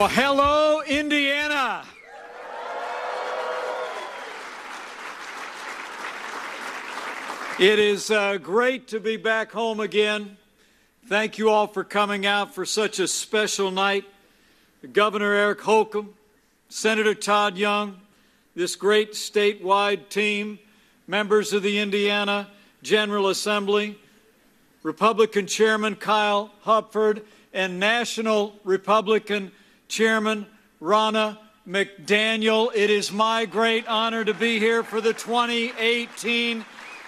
Well, hello, Indiana. It is great to be back home again. Thank you all for coming out for such a special night. Governor Eric Holcomb, Senator Todd Young, this great statewide team, members of the Indiana General Assembly, Republican Chairman Kyle Hupford, and National Republican Chairman Ronna McDaniel. It is my great honor to be here for the 2018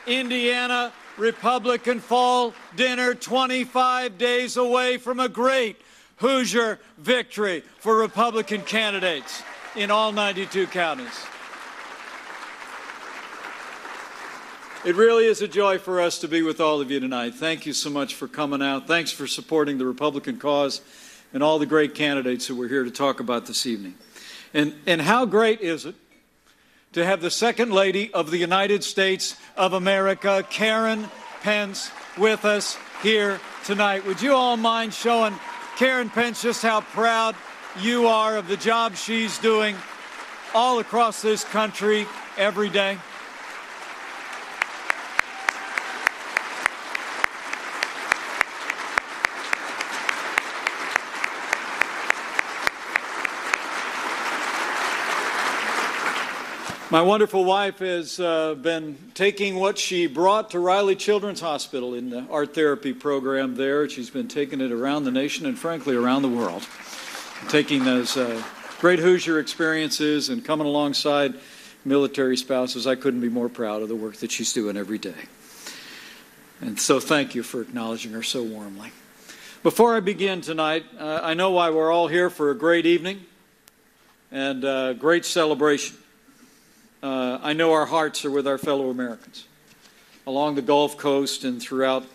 Indiana Republican Fall Dinner, 25 days away from a great Hoosier victory for Republican candidates in all 92 counties. It really is a joy for us to be with all of you tonight. Thank you so much for coming out. Thanks for supporting the Republican cause and all the great candidates that we're here to talk about this evening. And how great is it to have the Second Lady of the United States of America, Karen Pence, with us here tonight. Would you all mind showing Karen Pence just how proud you are of the job she's doing all across this country every day? My wonderful wife has been taking what she brought to Riley Children's Hospital in the art therapy program there. She's been taking it around the nation and, frankly, around the world, taking those great Hoosier experiences and coming alongside military spouses. I couldn't be more proud of the work that she's doing every day. And so thank you for acknowledging her so warmly. Before I begin tonight, I know why we're all here for a great evening and a great celebration. I know our hearts are with our fellow Americans along the Gulf Coast and throughout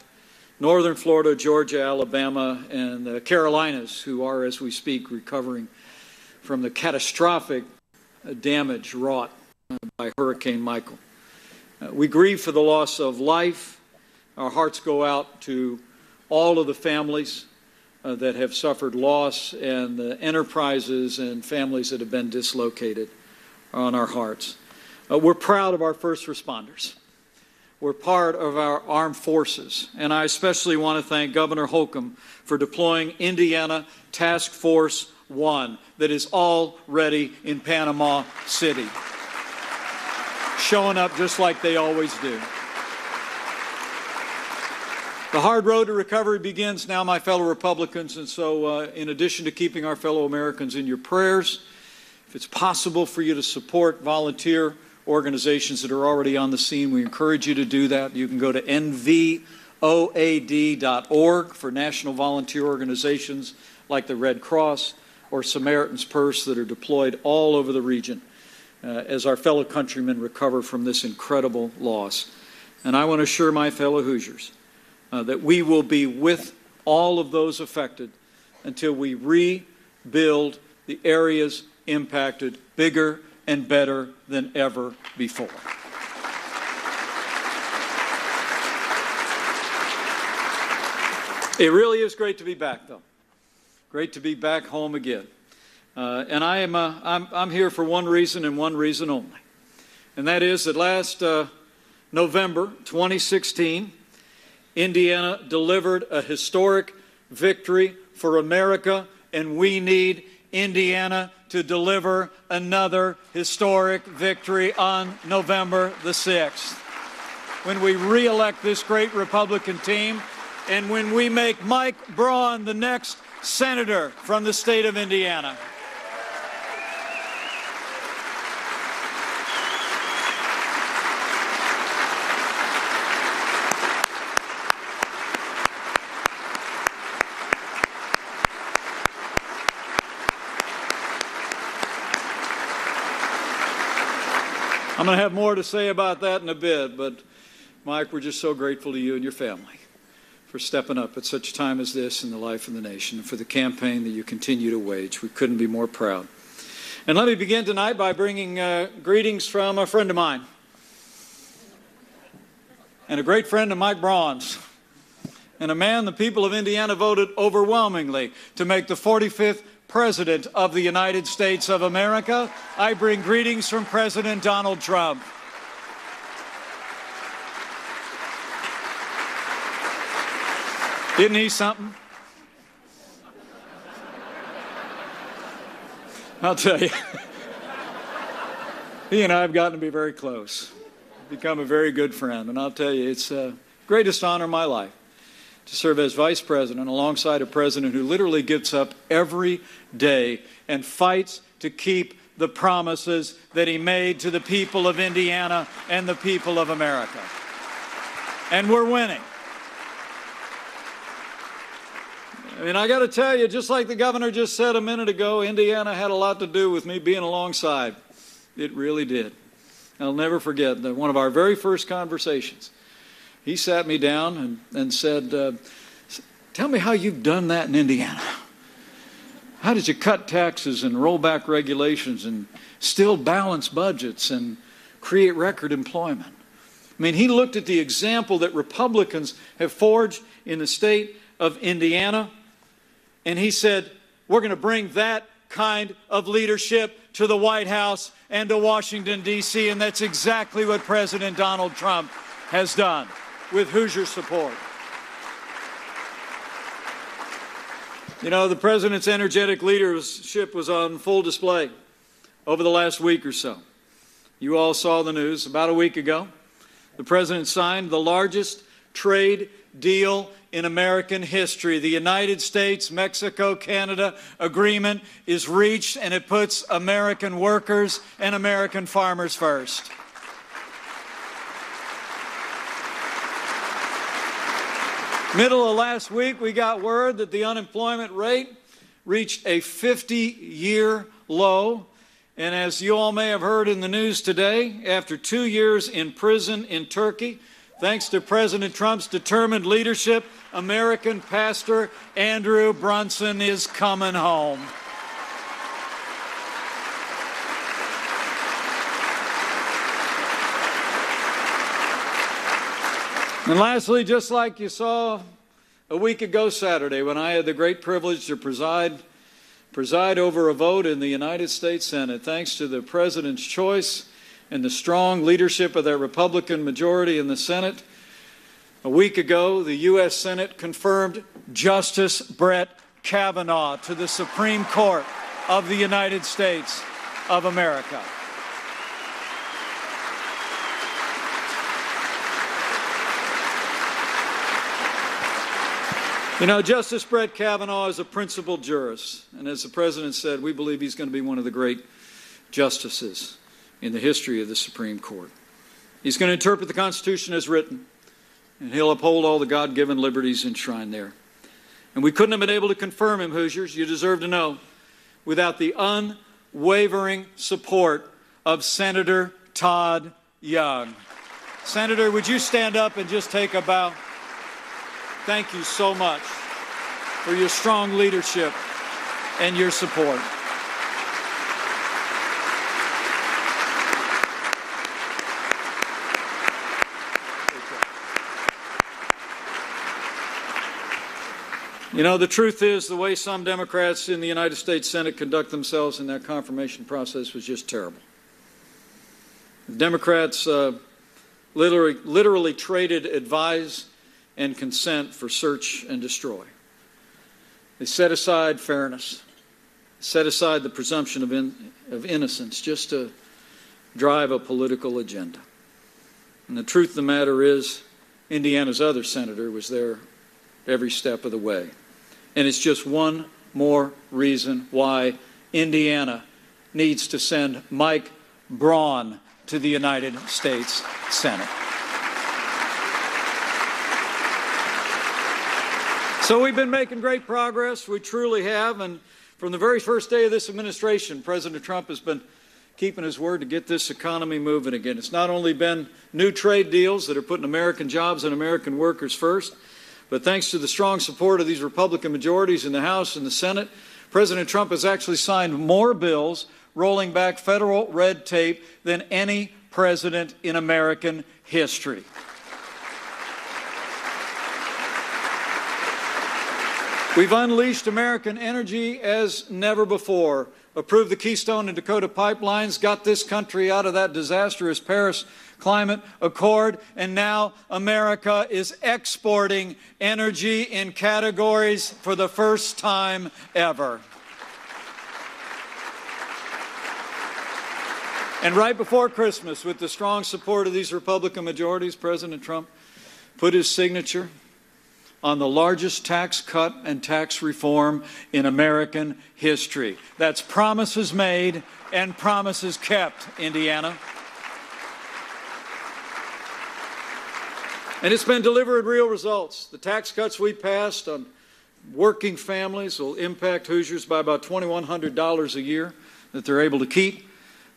northern Florida, Georgia, Alabama, and the Carolinas, who are, as we speak, recovering from the catastrophic damage wrought by Hurricane Michael. We grieve for the loss of life. Our hearts go out to all of the families that have suffered loss and the enterprises and families that have been dislocated are on our hearts. We're proud of our first responders. We're part of our armed forces, and I especially want to thank Governor Holcomb for deploying Indiana Task Force 1 that is already in Panama City, showing up just like they always do. The hard road to recovery begins now, my fellow Republicans, and so in addition to keeping our fellow Americans in your prayers, if it's possible for you to support volunteer organizations that are already on the scene, we encourage you to do that. You can go to nvoad.org for national volunteer organizations like the Red Cross or Samaritan's Purse that are deployed all over the region as our fellow countrymen recover from this incredible loss. And I want to assure my fellow Hoosiers that we will be with all of those affected until we rebuild the areas impacted bigger and better than ever before. It really is great to be back, though. Great to be back home again. And I'm here for one reason and one reason only. And that is that last November 2016, Indiana delivered a historic victory for America, and we need Indiana to deliver another historic victory on November the 6th. When we re-elect this great Republican team and when we make Mike Braun the next senator from the state of Indiana. I'm going to have more to say about that in a bit, but Mike, we're just so grateful to you and your family for stepping up at such a time as this in the life of the nation, and for the campaign that you continue to wage. We couldn't be more proud. And let me begin tonight by bringing greetings from a friend of mine and a great friend of Mike Braun's. and a man the people of Indiana voted overwhelmingly to make the 45th President of the United States of America. I bring greetings from President Donald Trump. Isn't he something? I'll tell you, he and I have gotten to be very close, become a very good friend, and I'll tell you, it's the greatest honor of my life to serve as Vice President alongside a president who literally gets up every day and fights to keep the promises that he made to the people of Indiana and the people of America. And we're winning. I mean, I got to tell you, just like the governor just said a minute ago, Indiana had a lot to do with me being alongside. It really did. I'll never forget that one of our very first conversations, he sat me down and said, tell me how you've done that in Indiana. How did you cut taxes and roll back regulations and still balance budgets and create record employment? I mean, he looked at the example that Republicans have forged in the state of Indiana, and he said, we're going to bring that kind of leadership to the White House and to Washington, D.C., and that's exactly what President Donald Trump has done with Hoosier support. You know, the president's energetic leadership was on full display over the last week or so. You all saw the news. About a week ago, the president signed the largest trade deal in American history. The United States-Mexico-Canada agreement is reached, and it puts American workers and American farmers first. Middle of last week, we got word that the unemployment rate reached a 50-year low. And as you all may have heard in the news today, after 2 years in prison in Turkey, thanks to President Trump's determined leadership, American pastor Andrew Brunson is coming home. And lastly, just like you saw a week ago Saturday when I had the great privilege to preside over a vote in the United States Senate, thanks to the President's choice and the strong leadership of that Republican majority in the Senate, a week ago the U.S. Senate confirmed Justice Brett Kavanaugh to the Supreme Court of the United States of America. You know, Justice Brett Kavanaugh is a principled jurist, and as the President said, we believe he's going to be one of the great justices in the history of the Supreme Court. He's going to interpret the Constitution as written, and he'll uphold all the God-given liberties enshrined there. And we couldn't have been able to confirm him, Hoosiers, you deserve to know, without the unwavering support of Senator Todd Young. Senator, would you stand up and just take a bow? Thank you so much for your strong leadership and your support. You know, the truth is the way some Democrats in the United States Senate conduct themselves in that confirmation process was just terrible. The Democrats literally traded advise and consent for search and destroy. They set aside fairness, set aside the presumption of innocence just to drive a political agenda. And the truth of the matter is, Indiana's other senator was there every step of the way. And it's just one more reason why Indiana needs to send Mike Braun to the United States Senate. So we've been making great progress. We truly have. And from the very first day of this administration, President Trump has been keeping his word to get this economy moving again. It's not only been new trade deals that are putting American jobs and American workers first, but thanks to the strong support of these Republican majorities in the House and the Senate, President Trump has actually signed more bills rolling back federal red tape than any president in American history. We've unleashed American energy as never before, approved the Keystone and Dakota pipelines, got this country out of that disastrous Paris Climate Accord, and now America is exporting energy in categories for the first time ever. And right before Christmas, with the strong support of these Republican majorities, President Trump put his signature on the largest tax cut and tax reform in American history. That's promises made and promises kept, Indiana. And it's been delivered real results. The tax cuts we passed on working families will impact Hoosiers by about $2,100 a year that they're able to keep.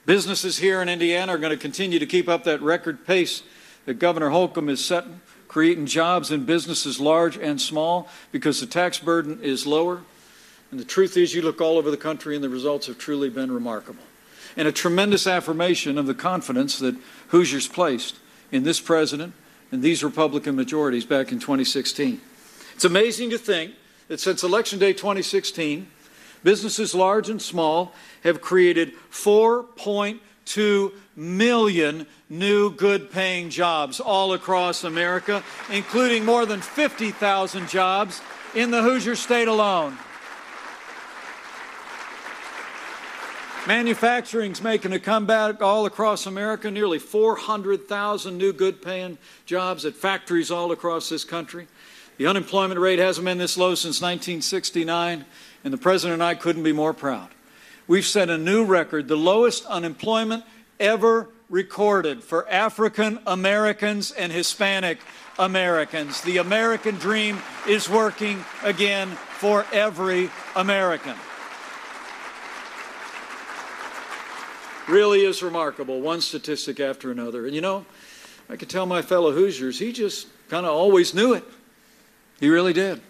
Businesses here in Indiana are going to continue to keep up that record pace that Governor Holcomb is setting, creating jobs in businesses large and small because the tax burden is lower. And the truth is, you look all over the country and the results have truly been remarkable. And a tremendous affirmation of the confidence that Hoosiers placed in this president and these Republican majorities back in 2016. It's amazing to think that since Election Day 2016, businesses large and small have created 4.2 million new good-paying jobs all across America, including more than 50,000 jobs in the Hoosier state alone. Manufacturing's making a comeback all across America, nearly 400,000 new good-paying jobs at factories all across this country. The unemployment rate hasn't been this low since 1969, and the President and I couldn't be more proud. We've set a new record, the lowest unemployment ever recorded for African Americans and Hispanic Americans. The American dream is working again for every American. Really is remarkable, one statistic after another. And you know, I could tell my fellow Hoosiers, he just kind of always knew it. He really did.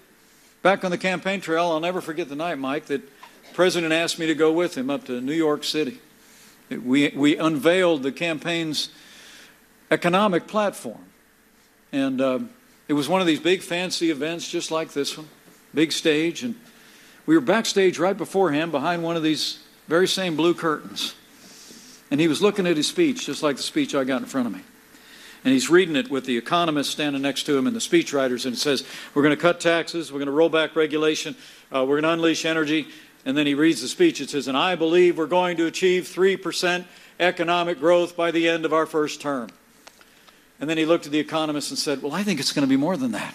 Back on the campaign trail, I'll never forget the night, Mike, that the President asked me to go with him up to New York City. We unveiled the campaign's economic platform. And it was one of these big fancy events just like this one, big stage. And we were backstage right beforehand behind one of these very same blue curtains. And he was looking at his speech, just like the speech I got in front of me. And he's reading it with the economists standing next to him and the speechwriters, and it says, we're going to cut taxes, we're going to roll back regulation, we're going to unleash energy. And then he reads the speech. It says, and I believe we're going to achieve 3% economic growth by the end of our first term. And then he looked at the economists and said, well, I think it's going to be more than that.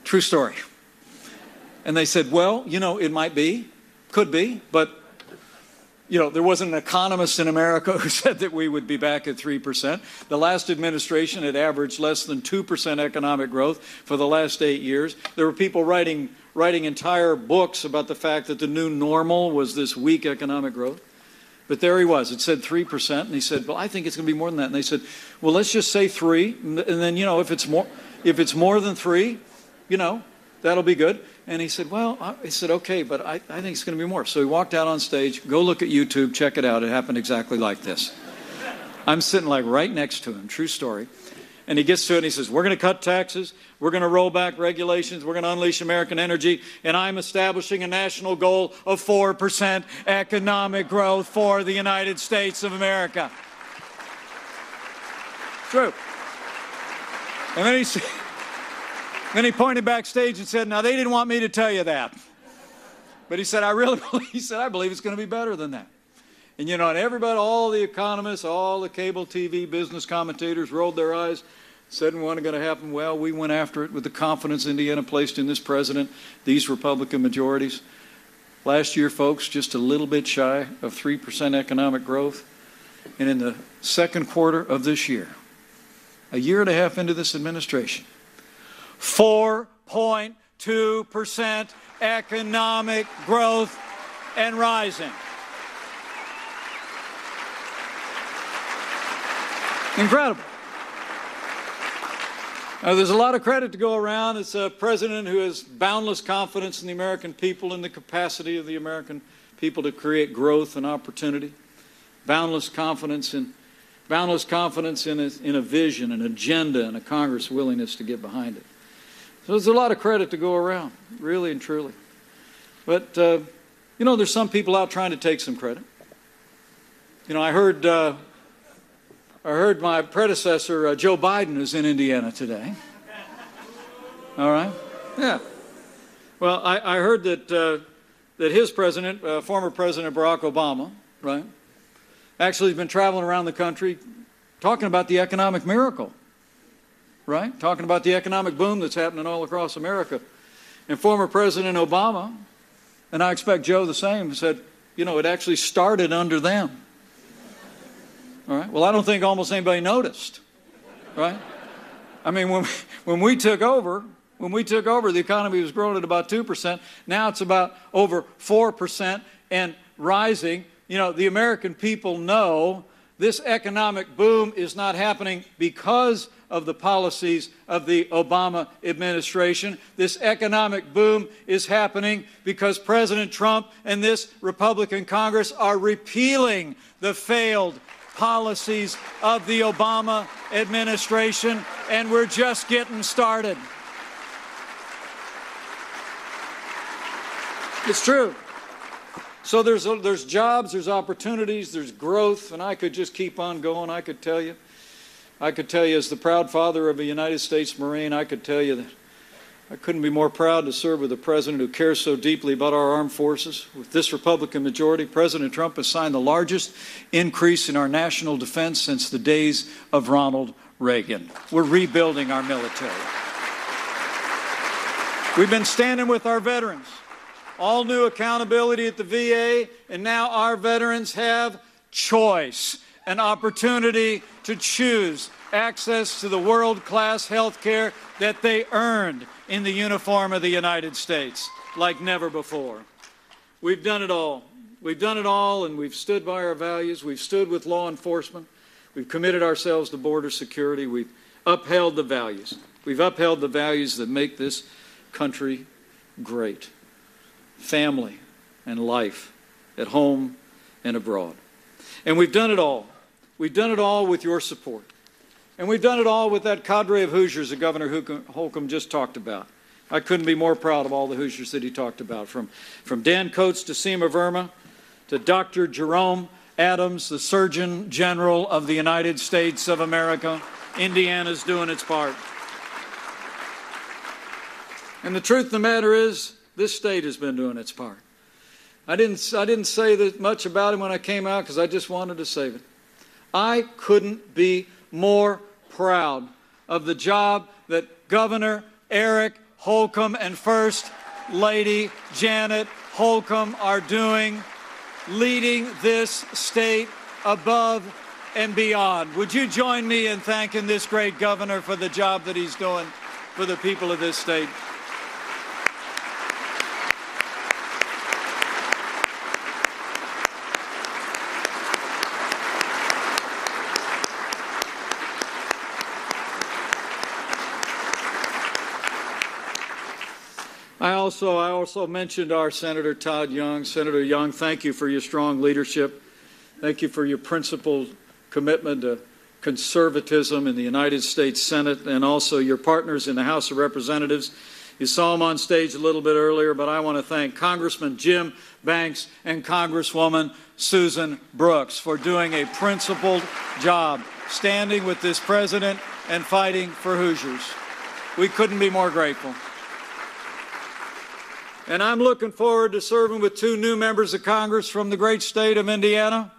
True story. And they said, well, you know, it might be, could be, but you know, there wasn't an economist in America who said that we would be back at 3%. The last administration had averaged less than 2% economic growth for the last 8 years. There were people writing entire books about the fact that the new normal was this weak economic growth. But there he was. It said 3%, and he said, well, I think it's going to be more than that. And they said, well, let's just say 3, and then, you know, if it's more than 3, you know, that'll be good. And he said, well, he said, okay, but I think it's going to be more. So he walked out on stage. Go look at YouTube. Check it out. It happened exactly like this. I'm sitting like right next to him. True story. And he gets to it and he says, we're going to cut taxes. We're going to roll back regulations. We're going to unleash American energy. And I'm establishing a national goal of 4% economic growth for the United States of America. True. And then he said, then he pointed backstage and said, now, they didn't want me to tell you that. But he said, I believe it's going to be better than that. And, you know, and everybody, all the economists, all the cable TV business commentators rolled their eyes, said it wasn't going to happen. Well, we went after it with the confidence Indiana placed in this president, these Republican majorities. Last year, folks, just a little bit shy of 3% economic growth. And in the second quarter of this year, a year and a half into this administration, 4.2% economic growth and rising. Incredible. Now, there's a lot of credit to go around. It's a president who has boundless confidence in the American people and the capacity of the American people to create growth and opportunity. Boundless confidence in a vision, an agenda, and a Congress willingness to get behind it. So there's a lot of credit to go around, really and truly. But, you know, there's some people out trying to take some credit. You know, I heard my predecessor, Joe Biden, is in Indiana today. All right? Yeah. Well, I heard that his president, former President Barack Obama, right, actually has been traveling around the country talking about the economic miracle, right? Talking about the economic boom that's happening all across America. And former President Obama, and I expect Joe the same, said, you know, it actually started under them. All right? Well, I don't think almost anybody noticed, right? I mean, when we took over, the economy was growing at about 2%. Now it's about over 4% and rising. You know, the American people know this economic boom is not happening because of the policies of the Obama administration. This economic boom is happening because President Trump and this Republican Congress are repealing the failed policies of the Obama administration, and we're just getting started. It's true. So there's jobs, there's opportunities, there's growth, and I could just keep on going. I could tell you as the proud father of a United States Marine, I could tell you that I couldn't be more proud to serve with a president who cares so deeply about our armed forces. With this Republican majority, President Trump has signed the largest increase in our national defense since the days of Ronald Reagan. We're rebuilding our military. We've been standing with our veterans. All new accountability at the VA, and now our veterans have choice, an opportunity to choose access to the world-class health care that they earned in the uniform of the United States like never before. We've done it all. We've done it all, and we've stood by our values. We've stood with law enforcement. We've committed ourselves to border security. We've upheld the values. We've upheld the values that make this country great. Family and life at home and abroad. And we've done it all. We've done it all with your support. And we've done it all with that cadre of Hoosiers that Governor Holcomb just talked about. I couldn't be more proud of all the Hoosiers that he talked about, from Dan Coates to Seema Verma to Dr. Jerome Adams, the Surgeon General of the United States of America. Indiana's doing its part. And the truth of the matter is, this state has been doing its part. I didn't say that much about him when I came out because I just wanted to save it. I couldn't be more proud of the job that Governor Eric Holcomb and First Lady Janet Holcomb are doing, leading this state above and beyond. Would you join me in thanking this great governor for the job that he's doing for the people of this state? I also mentioned our Senator Todd Young. Senator Young, thank you for your strong leadership. Thank you for your principled commitment to conservatism in the United States Senate, and also your partners in the House of Representatives. You saw them on stage a little bit earlier, but I want to thank Congressman Jim Banks and Congresswoman Susan Brooks for doing a principled job, standing with this president and fighting for Hoosiers. We couldn't be more grateful. And I'm looking forward to serving with two new members of Congress from the great state of Indiana.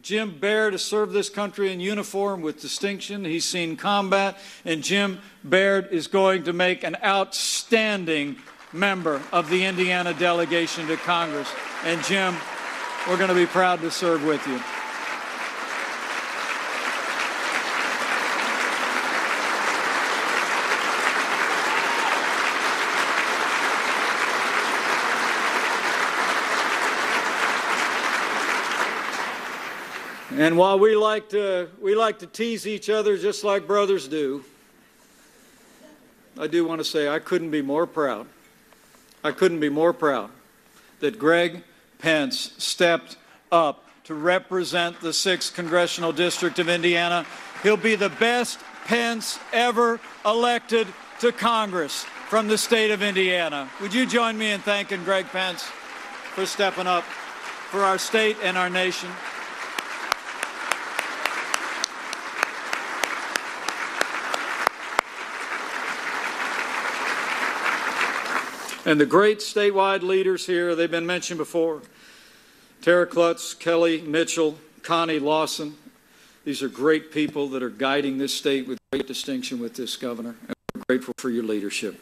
Jim Baird has served this country in uniform with distinction. He's seen combat, and Jim Baird is going to make an outstanding member of the Indiana delegation to Congress. And Jim, we're going to be proud to serve with you. And while we like to tease each other just like brothers do, I do want to say I couldn't be more proud. I couldn't be more proud that Greg Pence stepped up to represent the 6th Congressional District of Indiana. He'll be the best Pence ever elected to Congress from the state of Indiana. Would you join me in thanking Greg Pence for stepping up for our state and our nation? And the great statewide leaders here, they've been mentioned before. Tara Klutz, Kelly Mitchell, Connie Lawson. These are great people that are guiding this state with great distinction with this governor. And we're grateful for your leadership.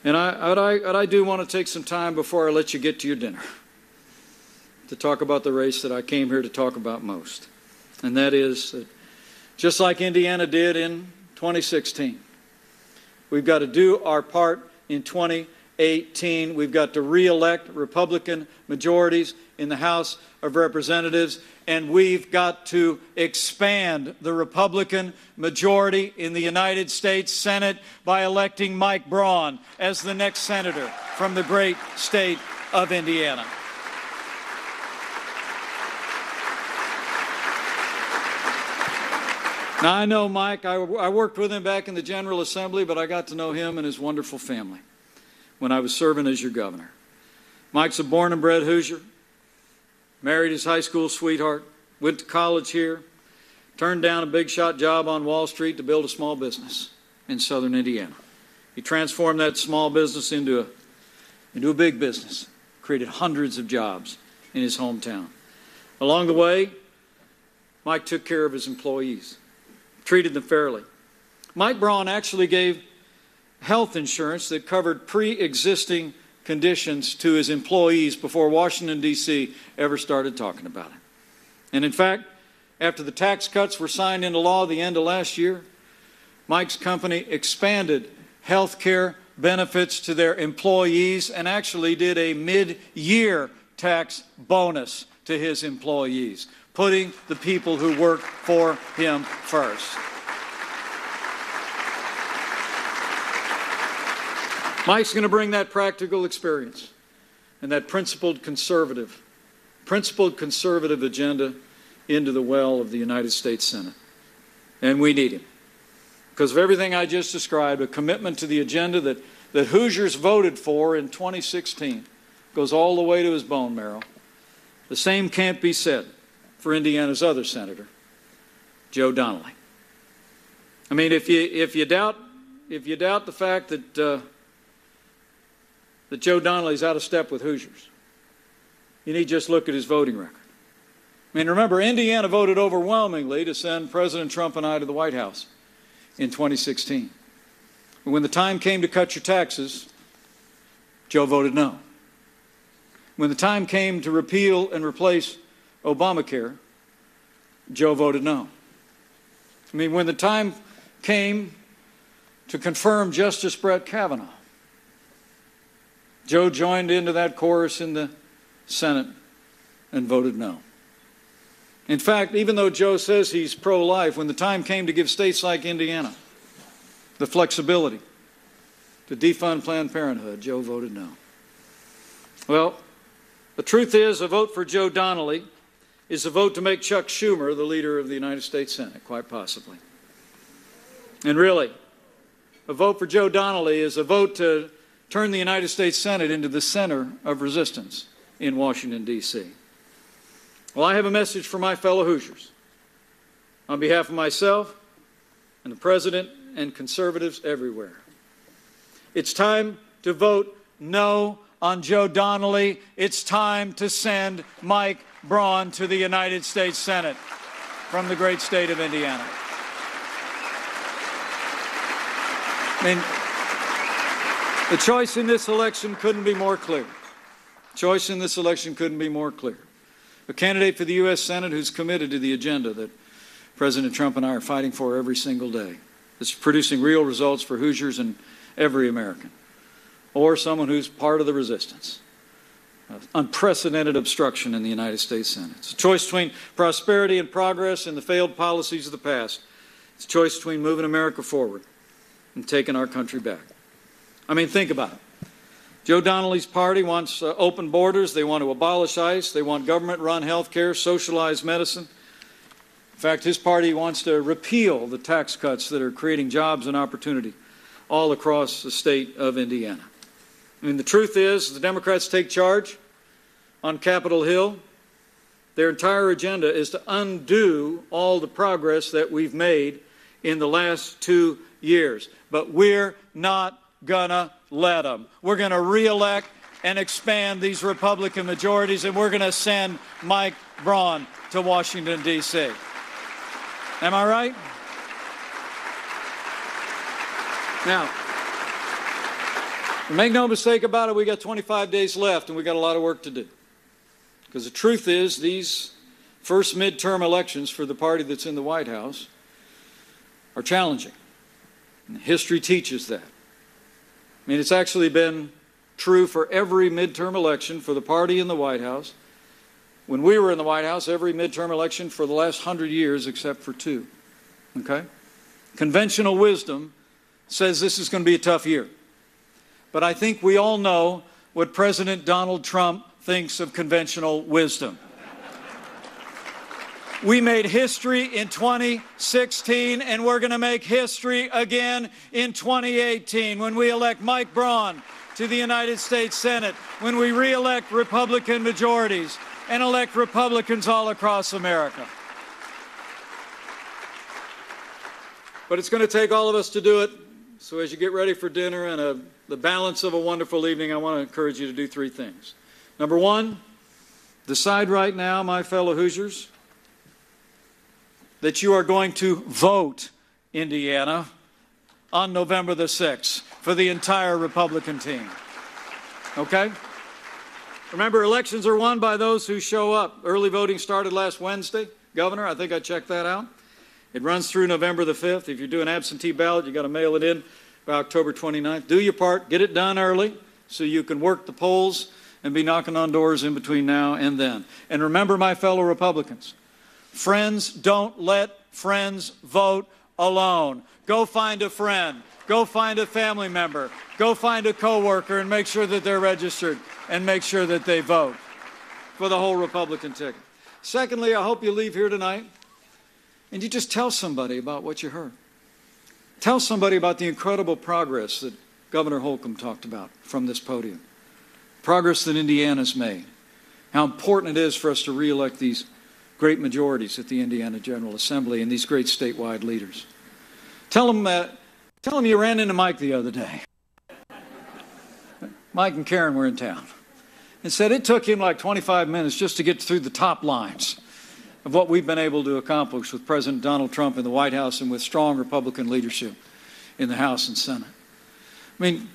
And I do want to take some time before I let you get to your dinner to talk about the race that I came here to talk about most. And that is that just like Indiana did in 2016, we've got to do our part in 2018. We've got to re-elect Republican majorities in the House of Representatives, and we've got to expand the Republican majority in the United States Senate by electing Mike Braun as the next senator from the great state of Indiana. Now, I know Mike. I worked with him back in the General Assembly, but I got to know him and his wonderful family when I was serving as your governor. Mike's a born and bred Hoosier, married his high school sweetheart, went to college here, turned down a big shot job on Wall Street to build a small business in southern Indiana. He transformed that small business into a big business, created hundreds of jobs in his hometown. Along the way, Mike took care of his employees, treated them fairly. Mike Braun actually gave health insurance that covered pre-existing conditions to his employees before Washington, D.C. ever started talking about it. And in fact, after the tax cuts were signed into law at the end of last year, Mike's company expanded health care benefits to their employees and actually did a mid-year tax bonus to his employees, putting the people who work for him first. Mike's going to bring that practical experience and that principled conservative agenda into the well of the United States Senate. And we need him. Because of everything I just described, a commitment to the agenda that Hoosiers voted for in 2016 goes all the way to his bone marrow. The same can't be said for Indiana's other senator, Joe Donnelly. I mean, if you doubt the fact that Joe Donnelly's out of step with Hoosiers, you need just look at his voting record. I mean, remember, Indiana voted overwhelmingly to send President Trump and I to the White House in 2016. But when the time came to cut your taxes, Joe voted no. When the time came to repeal and replace Obamacare, Joe voted no. I mean, when the time came to confirm Justice Brett Kavanaugh, Joe joined into that chorus in the Senate and voted no. In fact, even though Joe says he's pro-life, when the time came to give states like Indiana the flexibility to defund Planned Parenthood, Joe voted no. Well, the truth is, a vote for Joe Donnelly is a vote to make Chuck Schumer the leader of the United States Senate, quite possibly. And really, a vote for Joe Donnelly is a vote to turn the United States Senate into the center of resistance in Washington, D.C. Well, I have a message for my fellow Hoosiers. On behalf of myself and the President and conservatives everywhere, it's time to vote no on Joe Donnelly. It's time to send Mike Braun to the United States Senate from the great state of Indiana. I mean, the choice in this election couldn't be more clear. Choice in this election couldn't be more clear. A candidate for the U.S. Senate who's committed to the agenda that President Trump and I are fighting for every single day. It's producing real results for Hoosiers and every American. Or someone who's part of the resistance. Unprecedented obstruction in the United States Senate. It's a choice between prosperity and progress and the failed policies of the past. It's a choice between moving America forward and taking our country back. I mean, think about it. Joe Donnelly's party wants open borders. They want to abolish ICE. They want government-run health care, socialized medicine. In fact, his party wants to repeal the tax cuts that are creating jobs and opportunity all across the state of Indiana. I mean, the truth is, the Democrats take charge on Capitol Hill. Their entire agenda is to undo all the progress that we've made in the last 2 years. But we're not gonna let them. We're gonna re-elect and expand these Republican majorities, and we're gonna send Mike Braun to Washington, D.C. Am I right? Now, make no mistake about it, we got 25 days left, and we got a lot of work to do. Because the truth is, these first midterm elections for the party that's in the White House are challenging. And history teaches that. I mean, it's actually been true for every midterm election for the party in the White House. When we were in the White House, every midterm election for the last 100 years except for 2. Okay? Conventional wisdom says this is going to be a tough year. But I think we all know what President Donald Trump thinks of conventional wisdom. We made history in 2016, and we're going to make history again in 2018 when we elect Mike Braun to the United States Senate, when we re-elect Republican majorities and elect Republicans all across America. But it's going to take all of us to do it. So as you get ready for dinner and the balance of a wonderful evening, I want to encourage you to do 3 things. Number 1, decide right now, my fellow Hoosiers, that you are going to vote Indiana on November the 6th for the entire Republican team. Okay? Remember, elections are won by those who show up. Early voting started last Wednesday. Governor, I think I checked that out. It runs through November the 5th. If you do an absentee ballot, you got to mail it in by October 29th. Do your part. Get it done early so you can work the polls and be knocking on doors in between now and then. And remember, my fellow Republicans, friends don't let friends vote alone. Go find a friend. Go find a family member. Go find a coworker and make sure that they're registered and make sure that they vote for the whole Republican ticket. Secondly, I hope you leave here tonight and you just tell somebody about what you heard. Tell somebody about the incredible progress that Governor Holcomb talked about from this podium. Progress that Indiana's made. How important it is for us to re-elect these great majorities at the Indiana General Assembly and these great statewide leaders. Tell them you ran into Mike the other day. Mike and Karen were in town and said it took him like 25 minutes just to get through the top lines of what we've been able to accomplish with President Donald Trump in the White House and with strong Republican leadership in the House and Senate. I mean,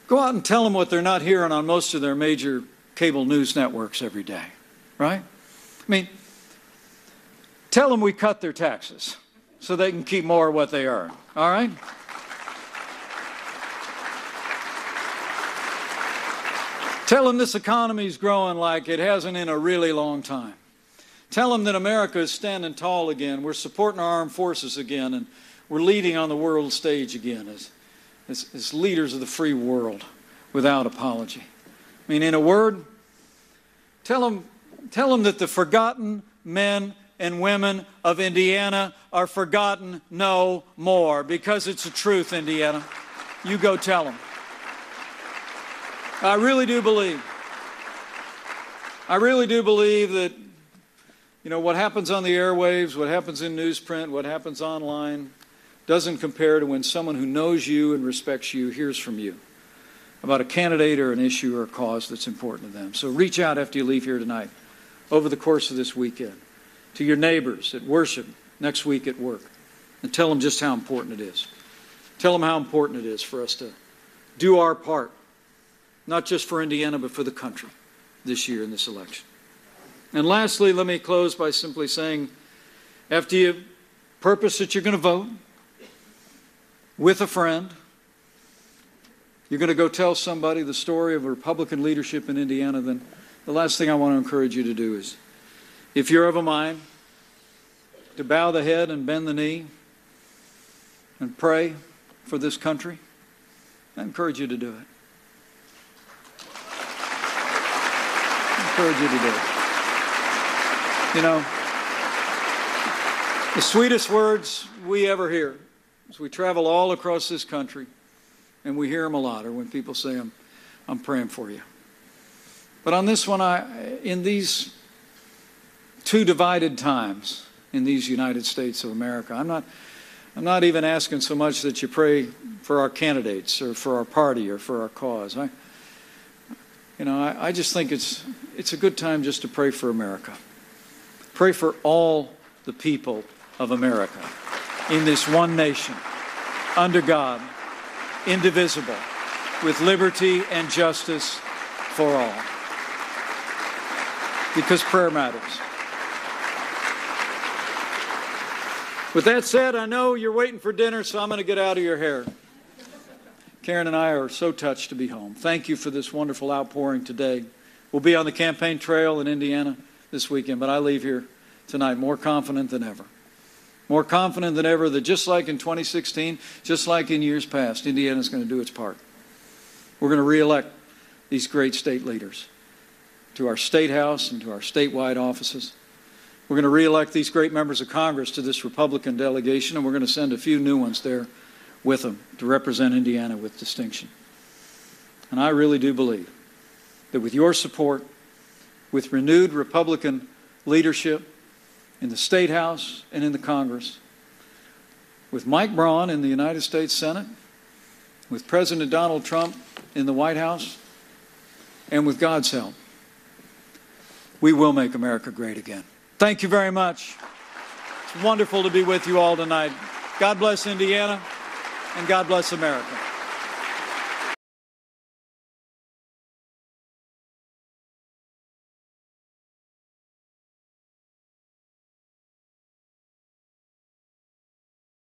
go out and tell them what they're not hearing on most of their major cable news networks every day, right? I mean, tell them we cut their taxes so they can keep more of what they earn, all right? Tell them this economy is growing like it hasn't in a really long time. Tell them that America is standing tall again. We're supporting our armed forces again, and we're leading on the world stage again as leaders of the free world without apology. I mean, in a word, tell them that the forgotten men and women of Indiana are forgotten no more, because it's the truth, Indiana. You go tell them. I really do believe that, you know, what happens on the airwaves, what happens in newsprint, what happens online doesn't compare to when someone who knows you and respects you hears from you about a candidate or an issue or a cause that's important to them. So reach out after you leave here tonight, over the course of this weekend, to your neighbors at worship, next week at work, and tell them just how important it is. Tell them how important it is for us to do our part, not just for Indiana, but for the country this year in this election. And lastly, let me close by simply saying, after you purpose that you're going to vote with a friend, you're going to go tell somebody the story of Republican leadership in Indiana, then the last thing I want to encourage you to do is, if you're of a mind to bow the head and bend the knee and pray for this country, I encourage you to do it. I encourage you to do it. You know, the sweetest words we ever hear as we travel all across this country and we hear them a lot, are when people say, I'm praying for you. But on this one, in these two divided times in these United States of America, I'm not even asking so much that you pray for our candidates or for our party or for our cause. I just think it's a good time just to pray for America. Pray for all the people of America in this one nation, under God, indivisible, with liberty and justice for all. Because prayer matters. With that said, I know you're waiting for dinner, so I'm going to get out of your hair. Karen and I are so touched to be home. Thank you for this wonderful outpouring today. We'll be on the campaign trail in Indiana this weekend, but I leave here tonight more confident than ever. More confident than ever that just like in 2016, just like in years past, Indiana's going to do its part. We're going to re-elect these great state leaders to our state house and to our statewide offices. We're going to re-elect these great members of Congress to this Republican delegation, and we're going to send a few new ones there with them to represent Indiana with distinction. And I really do believe that with your support, with renewed Republican leadership in the State House and in the Congress, with Mike Braun in the United States Senate, with President Donald Trump in the White House, and with God's help, we will make America great again. Thank you very much. It's wonderful to be with you all tonight. God bless Indiana, and God bless America.